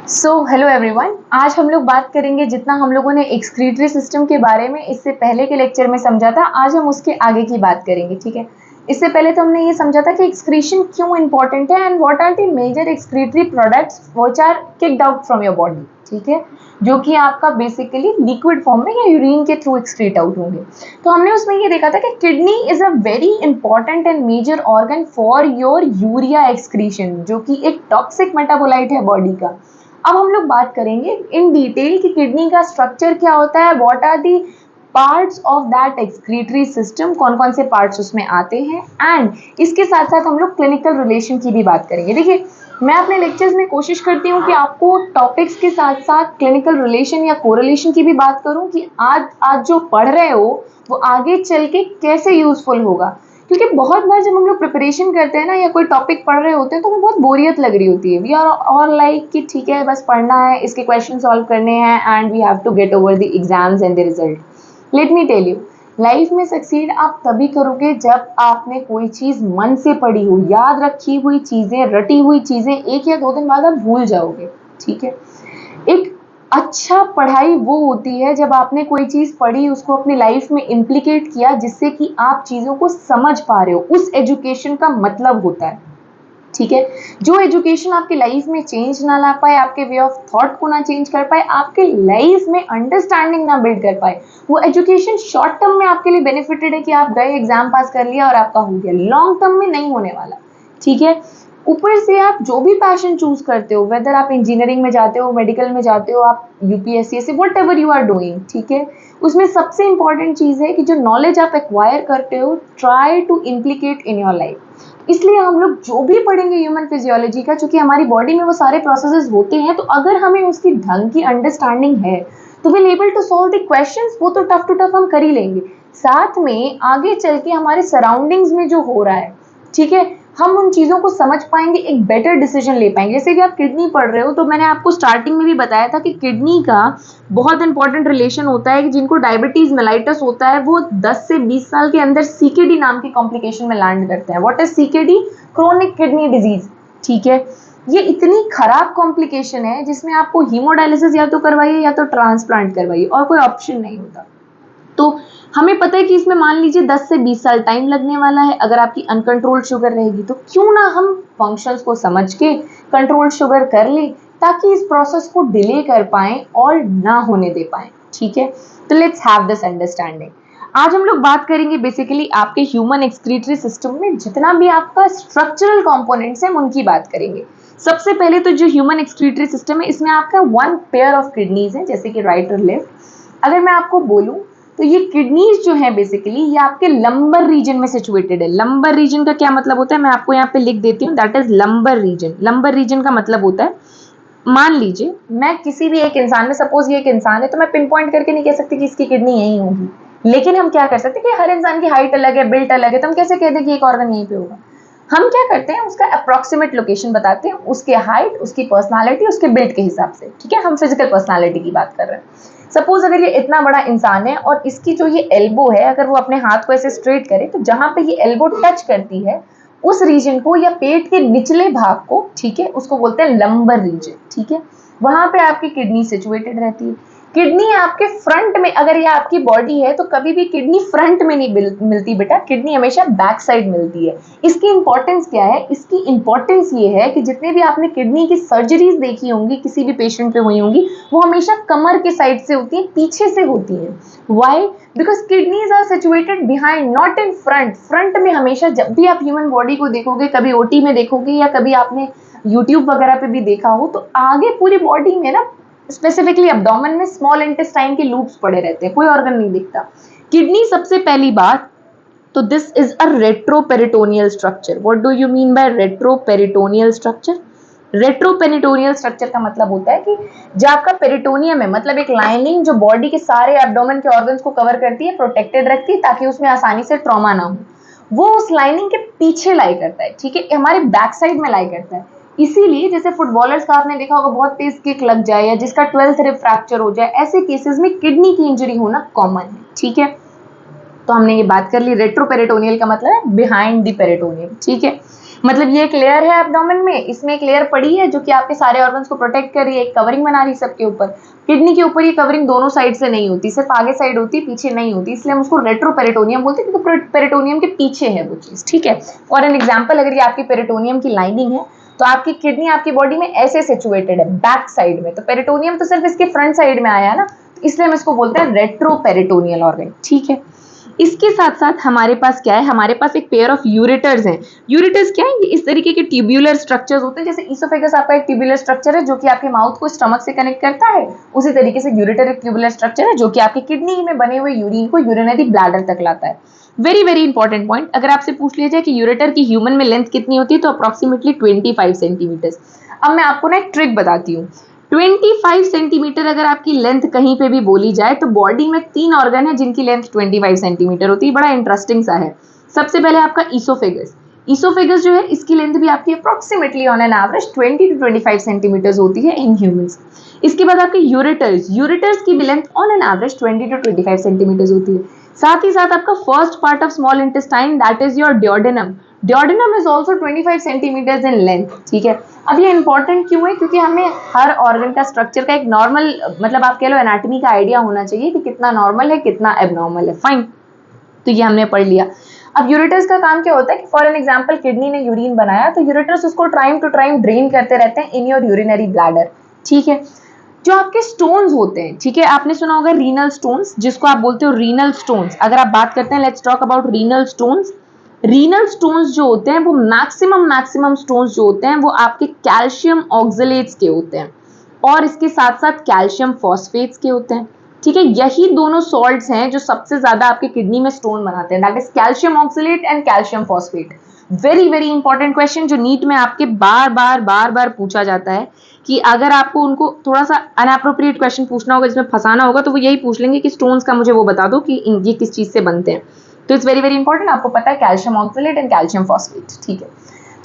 Hello everyone, आज हम लोग बात करेंगे जितना हम लोगों ने एक्सक्रीटरी सिस्टम के बारे में इससे पहले के लेक्चर में समझा था, आज हम उसके आगे की बात करेंगे। ठीक है, इससे पहले तो हमने ये समझा था कि एक्सक्रीशन क्यों इंपॉर्टेंट है and what are the major excretory products which are kicked out from your body. ठीक है, जो कि आपका बेसिकली लिक्विड फॉर्म में या यूरिन के थ्रू एक्सक्रीट आउट होंगे। तो हमने उसमें ये देखा था कि kidney is a very important and major organ for your urea excretion, जो कि एक टॉक्सिक मेटाबोलाइट है बॉडी का। अब हम लोग बात करेंगे इन डिटेल कि किडनी का स्ट्रक्चर क्या होता है, what are the parts of that excretory system, कौन कौन से पार्ट्स उसमें आते हैं, एंड इसके साथ साथ हम लोग क्लिनिकल रिलेशन की भी बात करेंगे। देखिए, मैं अपने लेक्चर्स में कोशिश करती हूँ कि आपको टॉपिक्स के साथ साथ क्लिनिकल रिलेशन या कोरिलेशन की भी बात करूँ कि आज जो पढ़ रहे हो वो आगे चल के कैसे यूजफुल होगा। क्योंकि बहुत बार जब हम लोग प्रिपरेशन करते हैं ना या कोई टॉपिक पढ़ रहे होते हैं तो हमें बहुत बोरियत लग रही होती है। वी आर ऑल लाइक कि ठीक है, बस पढ़ना है, इसके क्वेश्चन सॉल्व करने हैं and we have to get over the exams and the result. Let me tell you, life में सक्सीड आप तभी करोगे जब आपने कोई चीज मन से पढ़ी हो, याद रखी हुई चीजें, रटी हुई चीजें एक या दो दिन बाद आप भूल जाओगे। ठीक है, एक अच्छा पढ़ाई वो होती है जब आपने कोई चीज पढ़ी, उसको अपनी लाइफ में इम्प्लीकेट किया, जिससे कि आप चीजों को समझ पा रहे हो। उस एजुकेशन का मतलब होता है। ठीक है, जो एजुकेशन आपकी लाइफ में चेंज ना ला पाए, आपके वे ऑफ थॉट को ना चेंज कर पाए, आपके लाइफ में अंडरस्टैंडिंग ना बिल्ड कर पाए, वो एजुकेशन शॉर्ट टर्म में आपके लिए बेनिफिटेड है कि आप गए, एग्जाम पास कर लिया और आपका हो गया, लॉन्ग टर्म में नहीं होने वाला। ठीक है, ऊपर से आप जो भी पैशन चूज करते हो, वेदर आप इंजीनियरिंग में जाते हो, मेडिकल में जाते हो, आप यूपीएससी से whatever you are doing, ठीक है, उसमें सबसे इंपॉर्टेंट चीज है कि जो नॉलेज आप एक्वायर करते हो, try to implicate in your life. इसलिए हम लोग जो भी पढ़ेंगे ह्यूमन फिजियोलॉजी का, चूंकि हमारी बॉडी में वो सारे प्रोसेसेस होते हैं, तो अगर हमें उसकी ढंग की अंडरस्टैंडिंग है तो will able to solve the questions. वो तो टफ टू टफ हम कर ही लेंगे, साथ में आगे चल के हमारे सराउंडिंग्स में जो हो रहा है, ठीक है, हम उन चीजों को समझ पाएंगे, एक बेटर डिसीजन ले पाएंगे। जैसे कि आप किडनी पढ़ रहे हो, तो मैंने आपको स्टार्टिंग में भी बताया था कि किडनी का बहुत इंपॉर्टेंट रिलेशन होता है कि जिनको डायबिटीज मेलाइटस होता है वो 10 से 20 साल के अंदर सीकेडी नाम की कॉम्प्लिकेशन में लैंड करते हैं। What is CKD? Chronic kidney disease. ठीक है, ये इतनी खराब कॉम्प्लिकेशन है जिसमें आपको हीमोडायलिसिस या तो करवाइए या तो ट्रांसप्लांट करवाइए, और कोई ऑप्शन नहीं होता। तो हमें पता है कि इसमें मान लीजिए 10 से 20 साल टाइम लगने वाला है। अगर आपकी अनकंट्रोल्ड शुगर रहेगी तो क्यों ना हम फंक्शंस को समझ के कंट्रोल्ड शुगर कर ले, ताकि इस प्रोसेस को डिले कर पाएं और ना होने दे पाएं। ठीक है, तो लेट्स हैव दिस अंडरस्टैंडिंग। आज हम लोग बात करेंगे बेसिकली आपके ह्यूमन एक्सक्रीटरी सिस्टम में जितना भी आपका स्ट्रक्चरल कंपोनेंट्स हैं उनकी बात करेंगे। सबसे पहले तो जो ह्यूमन एक्सक्रीटरी सिस्टम है, इसमें आपका वन पेयर ऑफ किडनीज है, जैसे कि राइट और लेफ्ट। अगर मैं आपको बोलूं तो ये किडनीज जो है बेसिकली ये आपके लंबर रीजन में सिचुएटेड है। लंबर रीजन का क्या मतलब होता है, मैं आपको यहाँ पे लिख देती हूँ, that is lumbar region. Lumbar region का मतलब होता है, मान लीजिए मैं किसी भी एक इंसान में, सपोज ये एक इंसान है, तो मैं पिन पॉइंट करके नहीं कह सकती कि इसकी किडनी यहीं होगी, लेकिन हम क्या कर सकते हैं कि हर इंसान की हाइट अलग है, बिल्ट अलग है, तो हम कैसे कह दें कि एक ऑर्गन यहीं पे होगा। हम क्या करते हैं, उसका अप्रोक्सीमेट लोकेशन बताते हैं, उसके हाइट, उसकी पर्सनालिटी, उसके बिल्ट के हिसाब से। ठीक है, हम फिजिकल पर्सनालिटी की बात कर रहे हैं। सपोज अगर ये इतना बड़ा इंसान है और इसकी जो ये एल्बो है, अगर वो अपने हाथ को ऐसे स्ट्रेट करे तो जहां पे ये एल्बो टच करती है उस रीजन को या पेट के निचले भाग को, ठीक है, उसको बोलते हैं लंबर रीजन। ठीक है, वहां पे आपकी किडनी सिचुएटेड रहती है। किडनी आपके फ्रंट में, अगर ये आपकी बॉडी है तो कभी भी किडनी फ्रंट में नहीं मिलती बेटा, किडनी हमेशा बैक साइड मिलती है। इसकी इंपॉर्टेंस क्या है? इसकी इंपॉर्टेंस ये है कि जितने भी आपने किडनी की सर्जरीज देखी होंगी, किसी भी पेशेंट पे हुई होंगी, वो हमेशा कमर के साइड से होती है, पीछे से होती है। Why? Because kidneys are situated behind, not in front. Front में हमेशा, जब भी आप ह्यूमन बॉडी को देखोगे, कभी ओटी में देखोगे या कभी आपने यूट्यूब वगैरह पे भी देखा हो, तो आगे पूरी बॉडी में ना, स्पेसिफिकली एब्डोमेन में स्मॉल इंटेस्टाइन के लूप्स पड़े रहते हैं, कोई ऑर्गन नहीं दिखता। किडनी सबसे पहली बात तो this is a retroperitoneal structure. What do you mean by retroperitoneal structure? Retroperitoneal structure का मतलब होता है कि जो आपका पेरिटोनियम है, मतलब एक लाइनिंग जो बॉडी के सारे एब्डोमेन के ऑर्गन्स को कवर करती है, प्रोटेक्टेड रखती है ताकि उसमें आसानी से ट्रॉमा ना हो, वो उस लाइनिंग के पीछे लाई करता है। ठीक है, हमारे बैक साइड में लाई करता है। इसीलिए जैसे फुटबॉलर्स का आपने देखा होगा, बहुत तेज किक लग जाए या जिसका 12th रिब फ्रैक्चर हो जाए, ऐसे केसेस में किडनी की इंजरी होना कॉमन है। ठीक है, तो हमने ये बात कर ली, रेट्रोपेरिटोनियल का मतलब है बिहाइंड द पेरिटोनियम। ठीक है, मतलब ये एक लेयर है एब्डोमेन में, इसमें एक लेयर पड़ी है जो कि आपके सारे ऑर्गन्स को प्रोटेक्ट कर रही है, एक कवरिंग बना रही है सबके ऊपर। किडनी के ऊपर ये कवरिंग दोनों साइड से नहीं होती, सिर्फ आगे साइड होती है, पीछे नहीं होती, इसलिए हम उसको रेट्रोपेरिटोनियम बोलते हैं क्योंकि पेरिटोनियम के पीछे है वो चीज, ठीक है। फॉर एन एग्जाम्पल, अगर ये आपकी पेरिटोनियम की लाइनिंग है तो आपकी किडनी आपकी बॉडी में ऐसे सिचुएटेड है बैक साइड में, तो पेरिटोनियम तो सिर्फ इसके फ्रंट साइड में आया है ना, तो इसलिए हम इसको बोलते हैं रेट्रोपेरिटोनियल ऑर्गन, ठीक है। इसके साथ साथ हमारे पास क्या है, हमारे पास एक पेयर ऑफ यूरेटर्स हैं। यूरेटर्स क्या है, ये इस तरीके के ट्यूब्यूलर स्ट्रक्चर्स होते हैं, जैसे इसोफेगस आपका एक ट्यूब्यूलर स्ट्रक्चर है जो कि आपके माउथ को स्टमक से कनेक्ट करता है, उसी तरीके से यूरेटर एक ट्यूब्यूलर स्ट्रक्चर है जो कि आपकी किडनी में बने हुए यूरिन को यूरिनरी ब्लैडर तक लाता है। वेरी वेरी इंपॉर्टेंट पॉइंट, अगर आपसे पूछ लिया जाए कि यूरेटर की ह्यूमन में लेंथ कितनी होती है तो अप्रोक्सीमेटली 25 सेंटीमीटर। अब मैं आपको ना एक ट्रिक बताती हूँ। 25 सेंटीमीटर अगर आपकी लेंथ कहीं पे भी बोली जाए तो बॉडी में 3 ऑर्गन है जिनकी लेंथ 25 सेंटीमीटर होती है। बड़ा इंटरेस्टिंग सा है। सबसे पहले आपका ईसोफेगस, ईसोफेगस जो है इसकी लेंथ भी आपकी approximately on an average 20 to 25 centimetre होती है इन ह्यूमंस। इसके बाद आपके यूरेटर्स, यूरेटर्स की भी length on an average 20 to 25 centimetre होती है। साथ ही साथ आपका first part of small intestine that is your duodenum, duodenum is also 25 centimetre in length, ठीक है। अब ये इंपॉर्टेंट क्यों है, क्योंकि हमें हर ऑर्गन का स्ट्रक्चर का एक नॉर्मल, मतलब आप कह लो एनाटॉमी का आइडिया होना चाहिए कि कितना नॉर्मल है कितना एबनॉर्मल है, फाइन। तो ये हमने पढ़ लिया। अब यूरेटर्स का काम क्या होता है कि फॉर एन एग्जांपल किडनी ने यूरिन बनाया तो यूरेटर्स उसको टाइम टू टाइम ड्रेन करते रहते हैं इन योर यूरिनरी ब्लैडर, ठीक है। जो आपके स्टोन्स होते हैं, ठीक है, आपने सुना होगा रीनल स्टोन्स, जिसको आप बोलते हो रीनल स्टोन्स। अगर आप बात करते हैं, let's talk about renal stones. Renal stones जो होते हैं वो मैक्सिमम स्टोन्स जो होते हैं वो आपके कैल्शियम ऑक्सलेट्स के होते हैं और इसके साथ साथ कैल्शियम फॉस्फेट्स के होते हैं, ठीक है। यही दोनों सॉल्ट्स हैं जो सबसे ज्यादा आपके किडनी में स्टोन बनाते हैं, that is calcium oxalate and calcium phosphate. Very very important question जो नीट में आपके बार बार पूछा जाता है कि अगर आपको उनको थोड़ा सा अनएप्रोप्रिएट क्वेश्चन पूछना होगा जिसमें फंसाना होगा तो वो यही पूछ लेंगे कि स्टोन्स का मुझे वो बता दो कि ये किस चीज से बनते हैं। तो इट्स वेरी वेरी इंपॉर्टेंट, आपको पता है calcium oxalate and calcium phosphate, ठीक है।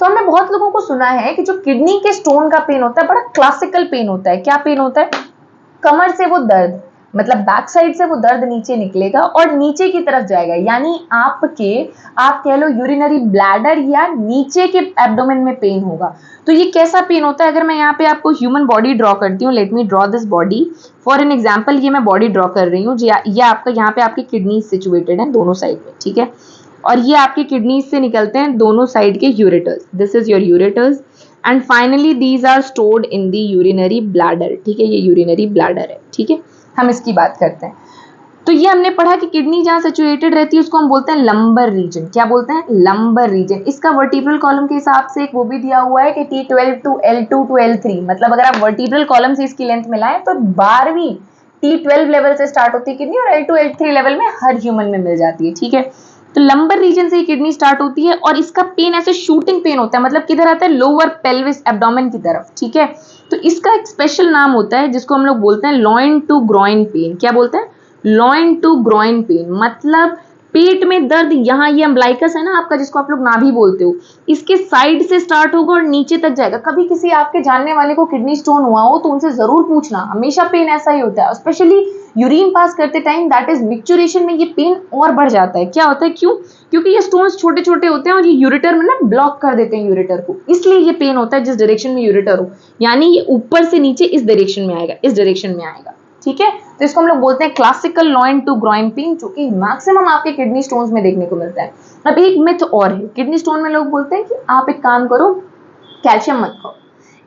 तो हमने बहुत लोगों को सुना है कि जो किडनी के स्टोन का पेन होता है बड़ा क्लासिकल पेन होता है। क्या पेन होता है, कमर से वो दर्द, मतलब बैक साइड से वो दर्द नीचे निकलेगा और नीचे की तरफ जाएगा, यानी आप कह लो यूरिनरी ब्लैडर या नीचे के एब्डोमेन में पेन होगा। तो ये कैसा पेन होता है, अगर मैं यहाँ पे आपको ह्यूमन बॉडी ड्रॉ करती हूँ, let me draw this body for an example. ये मैं बॉडी ड्रॉ कर रही हूँ, ये आपका यहाँ पे आपकी किडनी सिचुएटेड है दोनों साइड में, ठीक है। और ये आपके किडनी से निकलते हैं दोनों साइड के ureters, this is your ureters and finally these are stored in the urinary bladder, ठीक है। ये यूरिनरी ब्लैडर है, ठीक है। हम इसकी बात करते हैं। तो ये हमने पढ़ा कि किडनी जहां सिचुएटेड रहती है उसको हम बोलते हैं लंबर रीजन। क्या बोलते हैं, लंबर रीजन। इसका वर्टिब्रल कॉलम के हिसाब से एक वो भी दिया हुआ है कि T12 to L2 to L3, मतलब अगर आप वर्टिब्रल कॉलम से इसकी लेंथ मिलाएं तो 12वीं T12 लेवल से स्टार्ट होती है किडनी और L2 L3 लेवल में हर ह्यूमन में मिल जाती है, ठीक है। तो लंबर रीजन से किडनी स्टार्ट होती है और इसका पेन ऐसे शूटिंग पेन होता है, मतलब किधर आता है, लोअर पेल्विस एब्डोमेन की तरफ, ठीक है। तो इसका एक स्पेशल नाम होता है जिसको हम लोग बोलते हैं लॉइन टू ग्रॉइन पेन। क्या बोलते हैं, लॉइन टू ग्रॉइन पेन, मतलब पेट में दर्द, यहाँ ये अम्बलाइकस है ना आपका जिसको आप लोग नाभि बोलते हो, इसके साइड से स्टार्ट होगा और नीचे तक जाएगा। कभी किसी आपके जानने वाले को किडनी स्टोन हुआ हो तो उनसे जरूर पूछना, हमेशा पेन ऐसा ही होता है, स्पेशली यूरिन पास करते टाइम, दैट इज मिक्चुरेशन में ये पेन और बढ़ जाता है। क्या होता है, क्यों, क्योंकि ये स्टोन्स छोटे छोटे होते हैं और ये यूरेटर में ना ब्लॉक कर देते हैं यूरेटर को, इसलिए ये पेन होता है जिस डायरेक्शन में यूरेटर हो, यानी ये ऊपर से नीचे इस डायरेक्शन में आएगा, इस डायरेक्शन में आएगा, ठीक है। तो इसको हम लोग बोलते हैं classical loin to groin pain, जो कि मैक्सिमम आपके किडनी स्टोन्स में देखने को मिलता है। अब एक मिथ और है, किडनी स्टोन में लोग बोलते हैं कि आप एक काम करो कैल्शियम मत खाओ,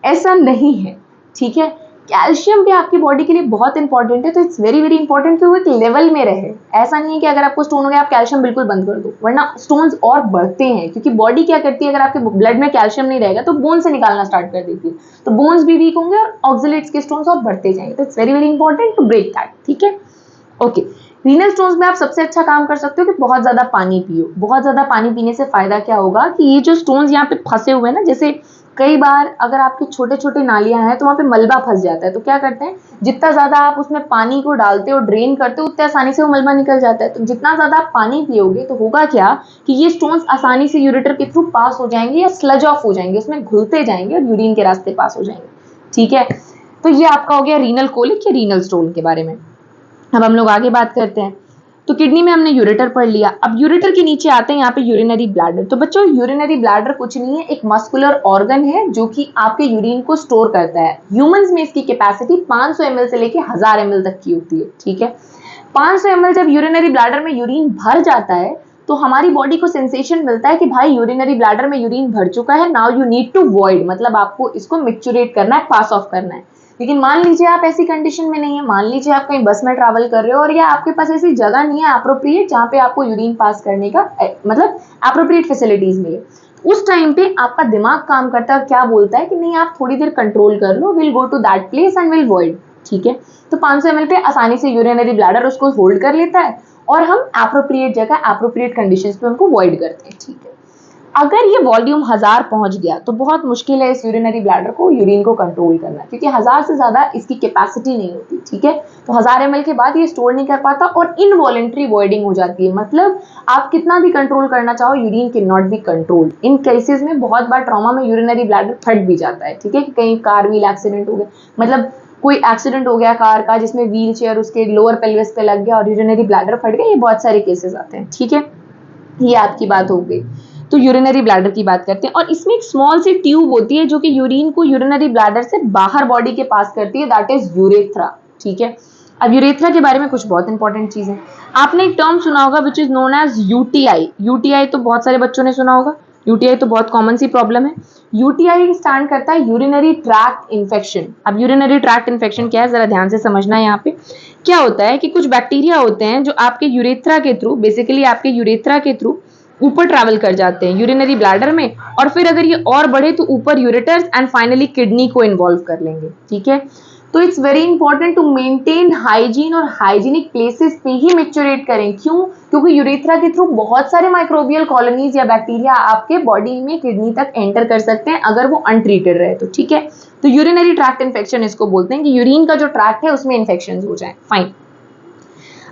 ऐसा नहीं है, ठीक है। कैल्शियम भी आपकी बॉडी के लिए बहुत इंपॉर्टेंट है, तो इट्स वेरी वेरी इंपॉर्टेंट कि वो एक लेवल में रहे। ऐसा नहीं है कि अगर आपको स्टोन हो गया आप कैल्शियम बिल्कुल बंद कर दो, वरना स्टोन्स और बढ़ते हैं, क्योंकि बॉडी क्या करती है, अगर आपके ब्लड में कैल्शियम नहीं रहेगा तो बोन से निकालना स्टार्ट कर देती है, तो बोन्स भी वीक होंगे और ऑक्सलेट्स के स्टोन्स और बढ़ते जाएंगे। तो it's very very important to break that, ठीक है। ओके, रीनल स्टोन्स में आप सबसे अच्छा काम कर सकते हो कि बहुत ज्यादा पानी पियो। बहुत ज्यादा पानी पीने से फायदा क्या होगा कि ये जो स्टोन्स यहाँ पे फंसे हुए हैं ना, जैसे कई बार अगर आपकी छोटे छोटे नालियां हैं तो वहां पे मलबा फंस जाता है, तो क्या करते हैं, जितना ज्यादा आप उसमें पानी को डालते हो, ड्रेन करते हो, उतने आसानी से वो मलबा निकल जाता है। तो जितना ज्यादा आप पानी पियोगे तो होगा क्या कि ये स्टोन्स आसानी से यूरेटर के थ्रू पास हो जाएंगे या स्लज ऑफ हो जाएंगे, उसमें घुलते जाएंगे और यूरिन के रास्ते पास हो जाएंगे, ठीक है। तो ये आपका हो गया रीनल कोलिक या रीनल स्टोन के बारे में। अब हम लोग आगे बात करते हैं। तो किडनी में हमने यूरेटर पढ़ लिया। अब यूरेटर के नीचे आते हैं यहाँ पे यूरिनरी ब्लैडर। तो बच्चों यूरिनरी ब्लैडर कुछ नहीं है, एक मस्कुलर ऑर्गन है जो कि आपके यूरिन को स्टोर करता है। ह्यूमंस में इसकी कैपेसिटी 500 ml से लेके 1000 ml तक की होती है, ठीक है। 500 ml जब यूरिनरी ब्लैडर में यूरिन भर जाता है तो हमारी बॉडी को सेंसेशन मिलता है कि भाई यूरिनरी ब्लैडर में यूरिन भर चुका है, now you need to void, मतलब आपको इसको मिक्चुरेट करना है, पास ऑफ करना है। लेकिन मान लीजिए आप ऐसी कंडीशन में नहीं है, मान लीजिए आप कहीं बस में ट्रैवल कर रहे हो और या आपके पास ऐसी जगह नहीं है अप्रोप्रिएट जहाँ पे आपको यूरिन पास करने का मतलब अप्रोप्रिएट फैसिलिटीज मिले, उस टाइम पे आपका दिमाग काम करता है और क्या बोलता है कि नहीं आप थोड़ी देर कंट्रोल कर लो, will go to that place and will void, ठीक है। तो 500 ml पे आसानी से यूरिनरी ब्लैडर उसको होल्ड कर लेता है और हम एप्रोप्रिएट जगह एप्रोप्रिएट कंडीशंस पे उनको वॉइड करते हैं, ठीक है। अगर ये वॉल्यूम 1000 पहुंच गया तो बहुत मुश्किल है इस यूरिनरी ब्लैडर को यूरिन को कंट्रोल करना, क्योंकि 1000 से ज्यादा इसकी कैपेसिटी नहीं होती, ठीक है। तो 1000 ml के बाद ये स्टोर नहीं कर पाता और इनवॉलेंट्री वॉइडिंग हो जाती है, मतलब आप कितना भी कंट्रोल करना चाहो urine can not be control. In cases में बहुत बार ट्रॉमा में यूरिनरी ब्लैडर फट भी जाता है, ठीक है, कि कहीं कार व्हील एक्सीडेंट हो गया, मतलब कोई एक्सीडेंट हो गया कार का जिसमें व्हील चेयर उसके लोअर पेल्विस पे लग गया और यूरिनरी ब्लैडर फट गया, ये बहुत सारे केसेस आते हैं, ठीक है। ये आपकी बात हो गई। तो यूरिनरी ब्लैडर की बात करते हैं और इसमें एक स्मॉल सी ट्यूब होती है जो कि यूरिन को यूरिनरी ब्लैडर से बाहर बॉडी के पास करती है, दैट इज यूरेथ्रा, ठीक है। अब यूरेथ्रा के बारे में कुछ बहुत इंपॉर्टेंट चीज है। आपने एक टर्म सुना होगा which is known as UTI. UTI तो बहुत सारे बच्चों ने सुना होगा, यूटीआई तो बहुत कॉमन सी प्रॉब्लम है। यूटीआई स्टैंड करता है यूरिनरी ट्रैक्ट इन्फेक्शन। अब यूरिनरी ट्रैक्ट इन्फेक्शन क्या है जरा ध्यान से समझना है। यहाँ पे क्या होता है कि कुछ बैक्टीरिया होते हैं जो आपके यूरेथ्रा के थ्रू, बेसिकली आपके यूरेथ्रा के थ्रू ऊपर ट्रैवल कर जाते हैं यूरिनरी ब्लैडर में, और फिर अगर ये और बढ़े तो ऊपर यूरेटर्स एंड फाइनली किडनी को इन्वॉल्व कर लेंगे, ठीक है। तो it's very important to maintain hygiene और हाइजीनिक प्लेसेस पे ही मैच्योरेट करें। क्यों? क्योंकि यूरेथ्रा के थ्रू बहुत सारे माइक्रोबियल कॉलोनीज या बैक्टीरिया आपके बॉडी में किडनी तक एंटर कर सकते हैं अगर वो अनट्रीटेड रहे तो, ठीक है। तो यूरिनरी ट्रैक्ट इन्फेक्शन इसको बोलते हैं कि यूरिन का जो ट्रैक्ट है उसमें इन्फेक्शन हो जाए, फाइन।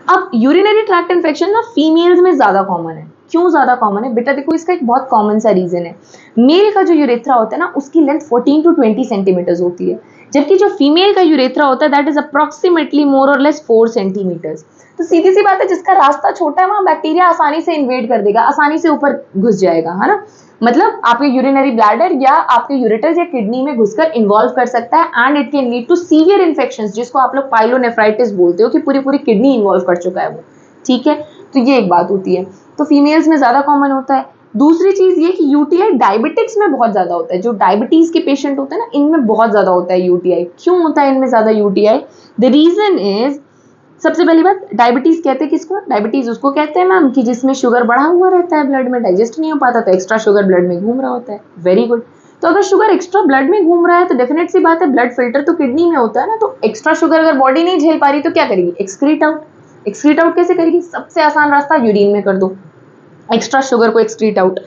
अब यूरिनरी ट्रैक्ट इन्फेक्शन ना फीमेल्स में ज्यादा कॉमन है। क्यों ज्यादा कॉमन है बेटा? देखो इसका एक बहुत कॉमन सा रीजन है। मेल का जो यूरेथ्रा होता है ना उसकी लेंथ 14 to 20 सेंटीमीटर्स होती है, जबकि जो फीमेल का यूरेथ्रा होता है दैट इज अप्रोक्सीमेटली मोर और लेस 4 सेंटीमीटर्स। तो सीधी सी बात है, जिसका रास्ता छोटा है वहां बैक्टीरिया आसानी से इन्वेड कर देगा, आसानी से ऊपर घुस जाएगा, है ना। मतलब आपके यूरिनरी ब्लैडर या आपके यूरेटर्स या किडनी में घुसकर इन्वॉल्व कर सकता है and it can lead to severe infections, जिसको आप लोग पाइलोनेफ्राइटिस बोलते हो कि पूरी पूरी किडनी इन्वॉल्व कर चुका है वो, ठीक है। तो ये एक बात होती है, तो फीमेल्स में ज्यादा कॉमन होता है। दूसरी चीज ये कि यूटीआई डायबिटिक्स में बहुत ज्यादा होता है। जो डायबिटीज के पेशेंट होते हैं ना इनमें बहुत ज्यादा होता है यूटीआई। क्यों होता है इनमें ज्यादा यूटीआई? द रीजन इज, सबसे पहली बात, डायबिटीज कहते हैं किसको? डायबिटीज उसको कहते हैं मैम कि जिसमें शुगर बढ़ा हुआ रहता है, ब्लड में डाइजेस्ट नहीं हो पाता तो एक्स्ट्रा शुगर ब्लड में घूम रहा होता है। Very good. तो अगर शुगर एक्स्ट्रा ब्लड में घूम रहा है तो डेफिनेट सी बात है ब्लड फिल्टर तो किडनी में होता है ना, तो एक्स्ट्रा शुगर अगर बॉडी नहीं झेल पा रही तो क्या करेगी? Excrete out. एक्सक्रीट आउट कैसे करेगी? सबसे आसान रास्ता यूरिन में कर दो एक्स्ट्रा शुगर को एक्सक्रीट आउट।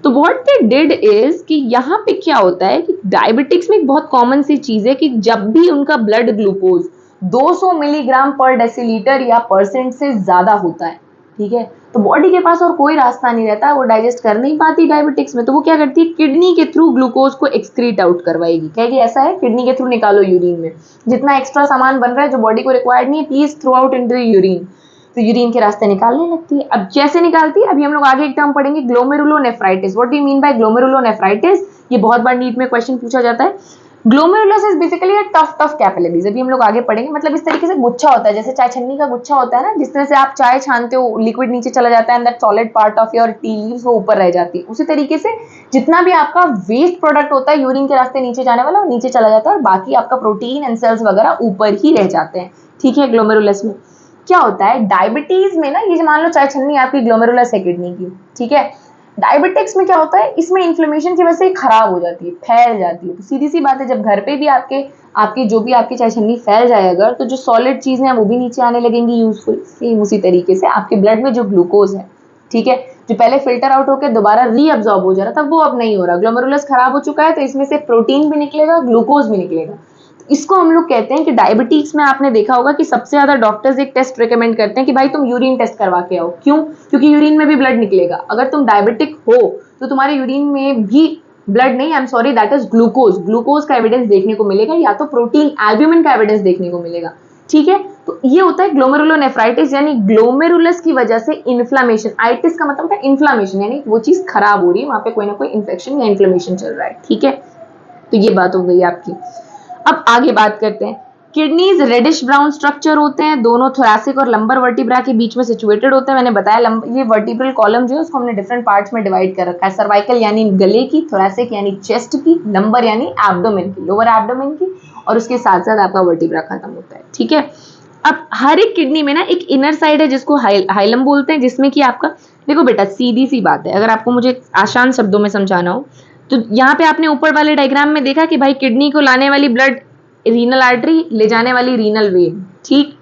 तो व्हाट दे डिड इज कि यहाँ पे क्या होता है कि डायबिटिक्स में एक बहुत कॉमन सी चीज है कि जब भी उनका ब्लड ग्लूकोज 200 मिलीग्राम पर डेसीलीटर या परसेंट से ज्यादा होता है, ठीक है, तो बॉडी के पास और कोई रास्ता नहीं रहता, वो डाइजेस्ट कर नहीं पाती डायबिटिक्स में, तो वो क्या करती है? किडनी के थ्रू ग्लूकोज को एक्सक्रीट आउट करवाएगी। कहेगी ऐसा है किडनी के थ्रू निकालो यूरिन में, जितना एक्स्ट्रा सामान बन रहा है जो बॉडी को रिक्वायर्ड नहीं है please through out into urine. तो यूरिन के रास्ते निकालने लगती है। अब जैसे निकालती है, अभी हम लोग आगे एक टर्म पढ़ेंगे glomerulonephritis. What do you mean by glomerulonephritis? ये बहुत बार नीट में क्वेश्चन पूछा जाता है। Glomerulus is basically a tough capillaries. अभी हम लोग आगे पढ़ेंगे, मतलब इस तरीके से गुच्छा होता है, जैसे चाय छन्नी का गुच्छा होता है ना, जिस तरह से आप चाय छानते हो लिक्विड नीचे चला जाता है and that solid part of your tea leaves वो ऊपर रह जाती है, उसी तरीके से जितना भी आपका वेस्ट प्रोडक्ट होता है यूरिन के रास्ते नीचे जाने वाला वो नीचे चला जाता है और बाकी आपका प्रोटीन एंड सेल्स वगैरह ऊपर ही रह जाते हैं, ठीक है। ग्लोमेरुलस में क्या होता है? डायबिटीज में ना, ये मान लो चाय छन्नी आपकी ग्लोमेरुलस है किडनी की, ठीक है। डायबिटिक्स में क्या होता है? इसमें इन्फ्लेमेशन की वजह से खराब हो जाती है, फैल जाती है। तो सीधी सी बात है, जब घर पे भी आपकी जो भी आपकी चाय छन्नी फैल जाए अगर, तो जो सॉलिड चीजें हैं वो भी नीचे आने लगेंगी यूजफुल। सेम उसी तरीके से आपके ब्लड में जो ग्लूकोज है, ठीक है, जो पहले फिल्टर आउट होकर दोबारा रीअब्सॉर्ब हो जा रहा था वो अब नहीं हो रहा। ग्लोमेरुलस खराब हो चुका है तो इसमें से प्रोटीन भी निकलेगा, ग्लूकोज भी निकलेगा। इसको हम लोग कहते हैं कि डायबिटीज में आपने देखा होगा कि सबसे ज्यादा डॉक्टर्स एक टेस्ट रिकमेंड करते हैं कि भाई तुम यूरिन टेस्ट करवा के आओ। क्यों? क्योंकि यूरिन में भी ब्लड निकलेगा। अगर तुम डायबिटिक हो तो तुम्हारे यूरिन में भी ब्लड नहीं, I am sorry, that is glucose का एविडेंस देखने को मिलेगा, या तो प्रोटीन एल्ब्यूमिन का एविडेंस देखने को मिलेगा, ठीक है। तो ये होता है ग्लोमेरुलोनेफ्राइटिस, यानी ग्लोमेरुलस की वजह से इन्फ्लामेशन। आइटिस का मतलब है इन्फ्लामेशन, यानी वो चीज खराब हो रही है, वहां पे कोई ना कोई इन्फेक्शन या इन्फ्लेमेशन चल रहा है, ठीक है। तो ये बात हो गई आपकी। अब आगे बात करते हैं। किडनीज रेडिश ब्राउन स्ट्रक्चर होते हैं, दोनों थोरैसिक और लंबर वर्टिब्रा के बीच में सिचुएटेड होते हैं। मैंने बताया ये वर्टिब्रल कॉलम जो है उसको हमने डिफरेंट पार्ट्स में डिवाइड कर रखा है, सर्वाइकल यानी गले की, थोरैसिक यानी चेस्ट की, लंबर यानी एब्डोमेन की, लोअर एब्डोमेन की, और उसके साथ साथ आपका वर्टिब्रा खत्म होता है, ठीक है। अब हर एक किडनी में ना एक इनर साइड है जिसको हाइलम बोलते हैं, जिसमें कि आपका, देखो बेटा सीधी सी बात है, अगर आपको मुझे आसान शब्दों में समझाना हो तो यहाँ पे आपने ऊपर वाले डायग्राम में देखा कि भाई किडनी को लाने वाली ब्लड रीनल आर्टरी, ले जाने वाली रीनल वेन, ठीक।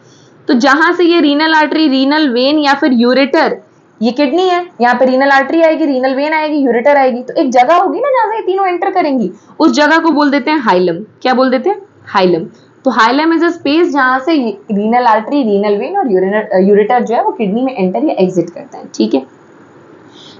तो जहां से ये रीनल आर्टरी, रीनल वेन या फिर यूरेटर, ये किडनी है, यहाँ पे रीनल आर्टरी आएगी, रीनल वेन आएगी, यूरेटर आएगी, तो एक जगह होगी ना जहां से ये तीनों एंटर करेंगी, उस जगह को बोल देते हैं हाइलम। क्या बोल देते हैं? हाइलम। तो हाइलम इज अ स्पेस जहां से रीनल आर्टरी, रीनल वेन और यूरेटर जो है वो किडनी में एंटर या एग्जिट करता है, ठीक है।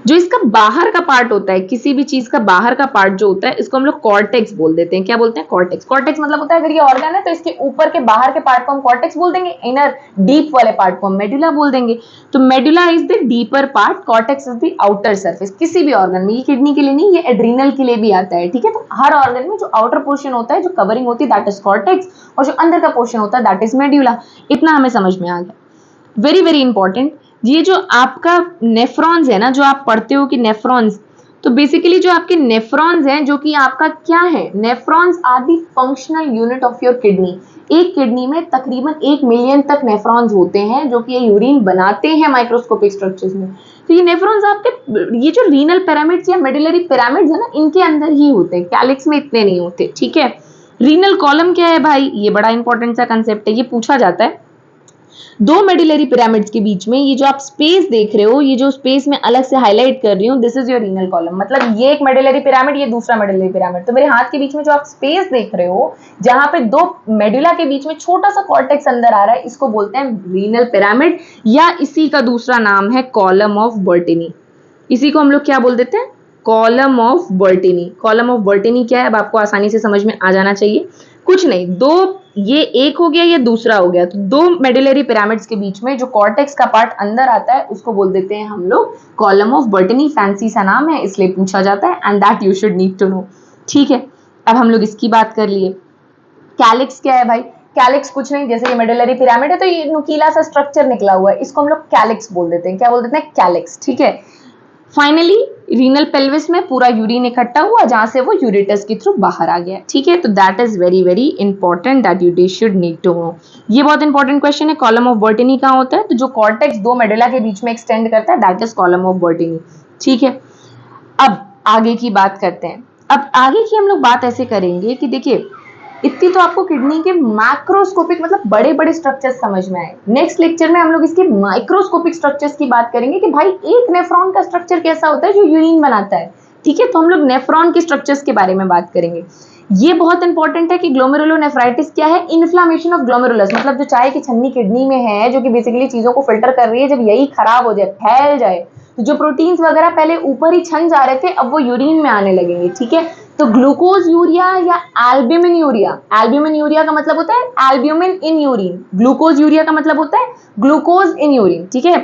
जो इसका बाहर का पार्ट होता है, किसी भी चीज का बाहर का पार्ट जो होता है, इसको हम लोग कॉर्टेक्स बोल देते हैं। क्या बोलते हैं? कॉर्टेक्स। कॉर्टेक्स मतलब होता है अगर ये ऑर्गन है तो इसके ऊपर के बाहर के पार्ट को हम कॉर्टेक्स बोल देंगे, इनर डीप वाले पार्ट को हम मेडुला बोल देंगे। तो medulla is the deeper part, cortex is the outer surface. किसी भी ऑर्गन में, ये किडनी के लिए नहीं, ये एड्रीनल के लिए भी आता है, ठीक है। तो हर ऑर्गन में जो आउटर पोर्शन होता है, जो कवरिंग होती है, दैट इज कॉर्टेक्स, और जो अंदर का पोर्शन होता है दैट इज मेडुला। इतना हमें समझ में आ गया। वेरी वेरी इंपॉर्टेंट, ये जो आपका नेफ्रॉन्स है ना, जो आप पढ़ते हो कि नेफ्रॉन्स, तो बेसिकली जो आपके नेफ्रॉन्स हैं, जो कि आपका क्या है, nephrons are the functional unit of your kidney. एक किडनी में तकरीबन 1 मिलियन तक नेफ्रॉन्स होते हैं, जो कि ये यूरिन बनाते हैं माइक्रोस्कोपिक स्ट्रक्चर्स में। तो ये नेफ्रॉन्स आपके, ये जो रीनल पिरामिड्स या मेडुलरी पिरामिड्स है ना, इनके अंदर ही होते हैं, कैलिक्स में इतने नहीं होते, ठीक है। रीनल कॉलम क्या है भाई? ये बड़ा इंपॉर्टेंट सा कंसेप्ट है, ये पूछा जाता है। दो मेडुलरी पिरामिड्स के बीच में ये जो आप स्पेस देख रहे हो, ये जो स्पेस में अलग से हाईलाइट कर रही हूँ, this is your renal column. मतलब ये एक मेडुलरी पिरामिड, ये दूसरा मेडुलरी पिरामिड। तो मेरे हाथ के बीच में जो आप स्पेस देख रहे हो, जहां पे दो मेडुला के बीच में छोटा सा कॉर्टेक्स अंदर आ रहा है, इसको बोलते हैं रीनल पिरामिड, या इसी का दूसरा नाम है कॉलम ऑफ बर्टिनी। इसी को हम लोग क्या बोल देते हैं? Column of Bertini. Column of Bertini क्या है, अब आपको आसानी से समझ में आ जाना चाहिए। कुछ नहीं, दो, ये एक हो गया, ये दूसरा हो गया, तो दो मेडुलरी पिरामिड्स के बीच में जो कॉर्टेक्स का पार्ट अंदर आता है, उसको बोल देते हैं हम लोग कॉलम ऑफ बर्टिनी। फैंसी सा नाम है, इसलिए पूछा जाता है, and that you should need to know, ठीक है। अब हम लोग इसकी बात कर लिए। कैलिक्स क्या है भाई? कैलिक्स कुछ नहीं, जैसे ये मेडुलरी पिरामिड है तो ये नुकीला सा स्ट्रक्चर निकला हुआ है, इसको हम लोग कैलिक्स बोल देते हैं। क्या बोल देते हैं? कैलिक्स, ठीक है। फाइनली रीनल पेल्विस में पूरा यूरिन इकट्ठा हुआ, जहां से वो यूरेटस के थ्रू बाहर आ गया, ठीक है। तो that is very very important, that you should need to know. ये बहुत इंपॉर्टेंट क्वेश्चन है। कॉलम ऑफ बर्टिनी कहाँ होता है? तो जो कॉर्टेक्स दो मेडुला के बीच में एक्सटेंड करता है, that is column of Bertini, ठीक है। अब आगे की बात करते हैं। अब आगे की हम लोग बात ऐसे करेंगे कि देखिए, इतनी तो आपको किडनी के मैक्रोस्कोपिक मतलब बड़े बड़े स्ट्रक्चर्स समझ में आए। नेक्स्ट लेक्चर में हम लोग इसके माइक्रोस्कोपिक स्ट्रक्चर्स की बात करेंगे कि भाई एक नेफ्रॉन का स्ट्रक्चर कैसा होता है जो यूरिन बनाता है, ठीक है। तो हम लोग नेफ्रॉन के स्ट्रक्चर्स के बारे में बात करेंगे। ये बहुत इंपॉर्टेंट है कि ग्लोमेरुलोनेफ्राइटिस क्या है? इन्फ्लामेशन ऑफ ग्लोमेरुलस, मतलब जो चाय की छन्नी किडनी में है, जो कि बेसिकली चीजों को फिल्टर कर रही है, जब यही खराब हो जाए, फैल जाए, तो जो प्रोटीन्स वगैरह पहले ऊपर ही छन जा रहे थे, अब वो यूरिन में आने लगेंगे, ठीक है। तो ग्लूकोज यूरिया या एल्ब्यूमिन यूरिया, एल्ब्यूमिन यूरिया का मतलब होता है albumin in urine, glucose urea का मतलब होता है ग्लूकोज इन यूरिन, ठीक है।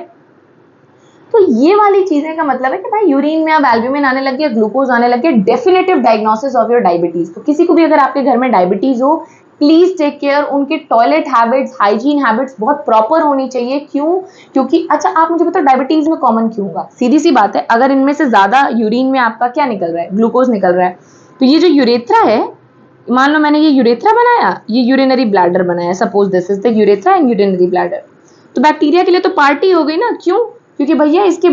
तो ये वाली चीजें का मतलब है कि भाई यूरिन में अब एल्ब्यूमिन आने लग गया, ग्लूकोज आने लग गया, definitive diagnosis of your diabetes. तो किसी को भी अगर आपके घर में डायबिटीज हो, प्लीज टेक केयर, उनके टॉयलेट हैबिट्स, हाइजीन हैबिट्स बहुत प्रॉपर होनी चाहिए। क्यों? क्योंकि अच्छा आप मुझे बताओ डायबिटीज में कॉमन क्यों होगा? सीधी सी बात है, अगर इनमें से ज्यादा यूरिन में आपका क्या निकल रहा है? ग्लूकोज निकल रहा है। तो ये जो यूरेथ्रा है, मान लो मैंने ये यूरेथ्रा बनाया, ये यूरिनरी ब्लैडर बनाया, suppose this is the urethra and urinary bladder. तो बैक्टीरिया के लिए तो पार्टी हो गई ना, क्यों? क्योंकि भैया इसके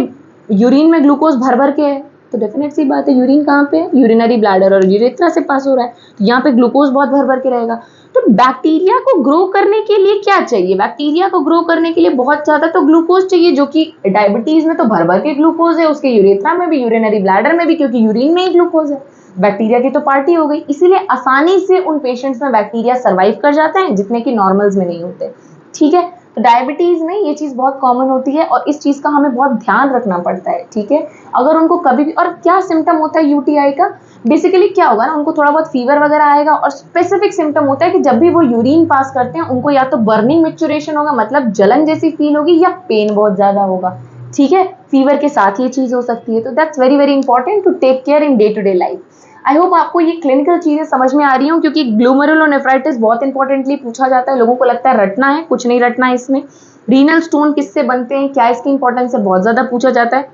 यूरिन में ग्लूकोज भर भर के है, तो डेफिनेट सी बात है यूरिन कहाँ पे है? यूरिनरी ब्लैडर और यूरेथ्रा से पास हो रहा है, तो यहाँ पे ग्लूकोज बहुत भर भर के रहेगा। तो बैक्टीरिया को ग्रो करने के लिए क्या चाहिए? बैक्टीरिया को ग्रो करने के लिए बहुत ज्यादा तो ग्लूकोज चाहिए, जो कि डायबिटीज में तो भर भर के ग्लूकोज है, उसके यूरेथ्रा में भी, यूरिनरी ब्लैडर में भी, क्योंकि यूरिन में ही ग्लूकोज है। बैक्टीरिया की तो पार्टी हो गई, इसीलिए आसानी से उन पेशेंट्स में बैक्टीरिया सर्वाइव कर जाते हैं, जितने की नॉर्मल्स में नहीं होते, ठीक है। तो डायबिटीज में ये चीज बहुत कॉमन होती है और इस चीज का हमें बहुत ध्यान रखना पड़ता है, ठीक है। अगर उनको कभी भी, और क्या सिम्टम होता है यूटीआई का? बेसिकली क्या होगा ना, उनको थोड़ा बहुत फीवर वगैरह आएगा और स्पेसिफिक सिम्टम होता है कि जब भी वो यूरिन पास करते हैं उनको या तो बर्निंग मिक्चुरेशन होगा, मतलब जलन जैसी फील होगी, या पेन बहुत ज्यादा होगा। ठीक है, फीवर के साथ ये चीज हो सकती है। तो that's very very important to take care in day to day life. I hope आपको ये क्लिनिकल चीजें समझ में आ रही हूँ, क्योंकि ग्लोमेरुलोनेफ्राइटिस बहुत इंपॉर्टेंटली पूछा जाता है, लोगों को लगता है रटना है, कुछ नहीं रटना है इसमें। रीनल स्टोन किससे बनते हैं, क्या इसकी इंपॉर्टेंस है, बहुत ज्यादा पूछा जाता है।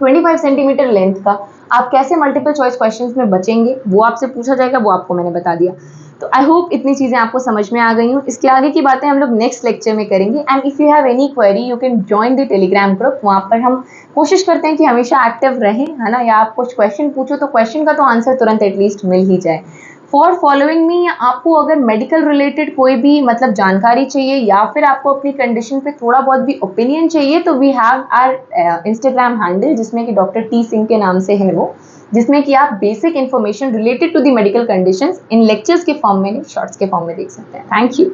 25 सेंटीमीटर लेंथ का आप कैसे मल्टीपल चॉइस क्वेश्चंस में बचेंगे, वो आपसे पूछा जाएगा, वो आपको मैंने बता दिया। तो आई होप इतनी चीजें आपको समझ में आ गई हूँ। इसके आगे की बातें हम लोग नेक्स्ट लेक्चर में करेंगे। And if you have any query you can join the Telegram group. वहाँ पर हम कोशिश करते हैं कि हमेशा एक्टिव रहें, है ना, या आप कुछ क्वेश्चन पूछो तो क्वेश्चन का तो आंसर तुरंत एटलीस्ट मिल ही जाए। फॉर फॉलोइंग मी, आपको अगर मेडिकल रिलेटेड कोई भी मतलब जानकारी चाहिए या फिर आपको अपनी कंडीशन पे थोड़ा बहुत भी ओपिनियन चाहिए, तो we have our Instagram handle, जिसमें कि डॉक्टर टी सिंह के नाम से है वो, जिसमें कि आप basic information related to the medical conditions in lectures के फॉर्म में नहीं, शॉर्ट्स के फॉर्म में देख सकते हैं। Thank you.